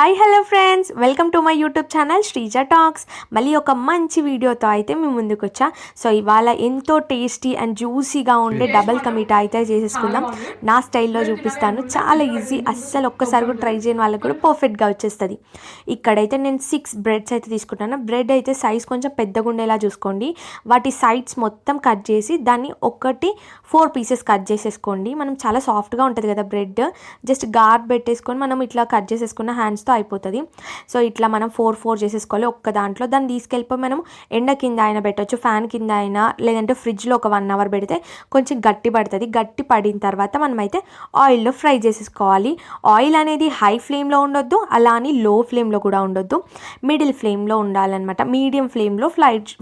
Hi hello friends, welcome to my YouTube channel Sreeja talks. మళ్ళీ ఒక మంచి వీడియోతో అయితే మేము ముందుకు వచ్చా. సో ఇవాళ ఎంతో టేస్టీ అండ్ జ్యూసీగా ఉండే డబల్ కా మీఠా అయితే చేసేసుకుందాం. నా స్టైల్లో చూపిస్తాను, చాలా ఈజీ, అస్సలు ఒక్కసారి కూడా ట్రై చేయని వాళ్ళకి కూడా పర్ఫెక్ట్గా వచ్చేస్తుంది. ఇక్కడైతే నేను 6 బ్రెడ్స్ అయితే తీసుకుంటాను. బ్రెడ్ అయితే సైజ్ కొంచెం పెద్దగా ఉండేలా చూసుకోండి. వాటి సైడ్స్ మొత్తం కట్ చేసి దాన్ని 4 పీసెస్ కట్ చేసేసుకోండి. మనం చాలా సాఫ్ట్గా ఉంటుంది కదా బ్రెడ్, జస్ట్ గార్డ్ పెట్టేసుకొని మనం ఇట్లా కట్ చేసేసుకున్న హ్యాండ్స్తో అయిపోతుంది. సో ఇట్లా మనం 4 చేసేసుకోవాలి ఒక్క దాంట్లో. దాన్ని తీసుకెళ్ళిపోయి మనం ఎండ కింద అయినా పెట్టవచ్చు, ఫ్యాన్ కింద అయినా, లేదంటే ఫ్రిడ్జ్లో ఒక 1 అవర్ పెడితే కొంచెం గట్టి పడుతుంది. గట్టి పడిన తర్వాత మనమైతే ఆయిల్లో ఫ్రై చేసేసుకోవాలి. ఆయిల్ అనేది హై ఫ్లేమ్లో ఉండొద్దు, అలా అని లో ఫ్లేమ్లో కూడా ఉండొద్దు, మిడిల్ ఫ్లేమ్లో ఉండాలన్నమాట. మీడియం ఫ్లేమ్లో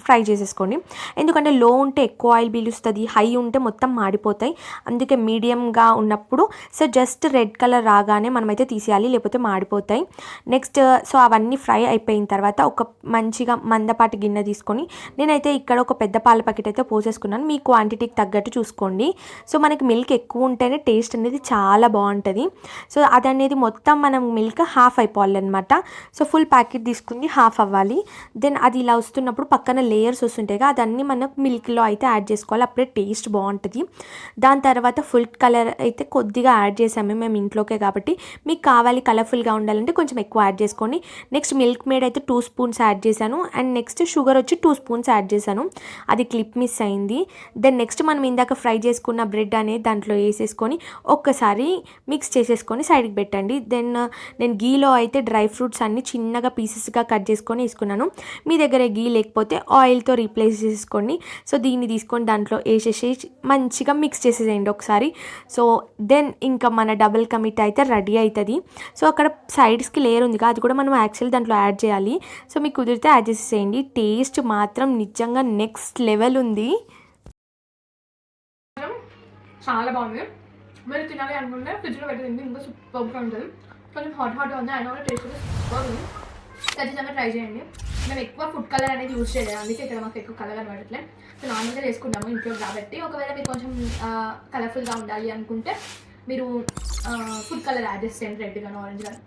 ఫ్రై చేసేసుకోండి. ఎందుకంటే లో ఉంటే ఎక్కువ ఆయిల్ పీలుస్తుంది, హై ఉంటే మొత్తం మాడిపోతాయి. అందుకే మీడియంగా ఉన్నప్పుడు సో జస్ట్ రెడ్ కలర్ రాగానే మనమైతే తీసేయాలి, లేకపోతే మాడిపోతాయి. నెక్స్ట్ సో అవన్నీ ఫ్రై అయిపోయిన తర్వాత ఒక మంచిగా మందపాటి గిన్నె తీసుకొని నేనైతే ఇక్కడ ఒక పెద్ద పాల ప్యాకెట్ అయితే పోసేసుకున్నాను. మీ క్వాంటిటీకి తగ్గట్టు చూసుకోండి. సో మనకి మిల్క్ ఎక్కువ ఉంటేనే టేస్ట్ అనేది చాలా బాగుంటుంది. సో అదనేది మొత్తం మనం మిల్క్ హాఫ్ అయిపోవాలన్నమాట. సో ఫుల్ ప్యాకెట్ తీసుకుని హాఫ్ అవ్వాలి. దెన్ అది ఇలా వస్తున్నప్పుడు పక్కన లేయర్స్ వస్తుంటాయి కదా, అదన్నీ మనం మిల్క్లో అయితే యాడ్ చేసుకోవాలి, అప్పుడే టేస్ట్ బాగుంటుంది. దాని తర్వాత ఫుడ్ కలర్ అయితే కొద్దిగా యాడ్ చేసాము మేము ఇంట్లోకే కాబట్టి, మీకు కావాలి కలర్ఫుల్గా ఉండాలంటే కొంచెం ఎక్కువ యాడ్ చేసుకోండి. నెక్స్ట్ మిల్క్ మేడ్ అయితే 2 స్పూన్స్ యాడ్ చేశాను. అండ్ నెక్స్ట్ షుగర్ వచ్చి 2 స్పూన్స్ యాడ్ చేశాను, అది క్లిప్ మిస్ అయింది. దెన్ నెక్స్ట్ మనం ఇందాక ఫ్రై చేసుకున్న బ్రెడ్ అనేది దాంట్లో వేసేసుకొని ఒక్కసారి మిక్స్ చేసేసుకొని సైడ్కి పెట్టండి. దెన్ నేను గీలో అయితే డ్రై ఫ్రూట్స్ అన్ని చిన్నగా పీసెస్గా కట్ చేసుకొని వేసుకున్నాను. మీ దగ్గర గీ లేకపోతే ఆయిల్తో రీప్లేస్ చేసుకోండి. సో దీన్ని తీసుకొని దాంట్లో వేసేసి మంచిగా మిక్స్ చేసేసేయండి ఒకసారి. సో దెన్ ఇంకా మన డబుల్ కా మీఠా అయితే రెడీ అవుతుంది. సో అక్కడ సైడ్స్కి లేయర్ ఉంది కదా, అది కూడా మనం యాక్చువల్లీ దాంట్లో యాడ్ చేయాలి. సో మీకు కుదిరితే యాడ్ చేసేసేయండి. టేస్ట్ మాత్రం నిజంగా నెక్స్ట్ లెవెల్ ఉంది, చాలా బాగుంది. మీరు తినాలి అనుకుంటే ఫ్రిడ్జ్లో పెట్టింది ఇంకా సూపర్గా ఉంటుంది. కొంచెం హాట్గా ఉంది, అయినా కూడా టేస్ట్ సూపర్ ఉంది. ఖచ్చితంగా ట్రై చేయండి. మేము ఎక్కువ ఫుడ్ కలర్ అనేది యూజ్ చేయలేదు, అందుకే ఇక్కడ మాకు ఎక్కువ కలర్ కనబడట్లేదు. సో నార్మల్గా చేసుకుంటాము ఇంట్లో కాబట్టి. ఒకవేళ మీరు కొంచెం కలర్ఫుల్గా ఉండాలి అనుకుంటే మీరు ఫుడ్ కలర్ యాడ్ చేసేయండి, రెడ్ కానీ ఆరెంజ్ కానీ.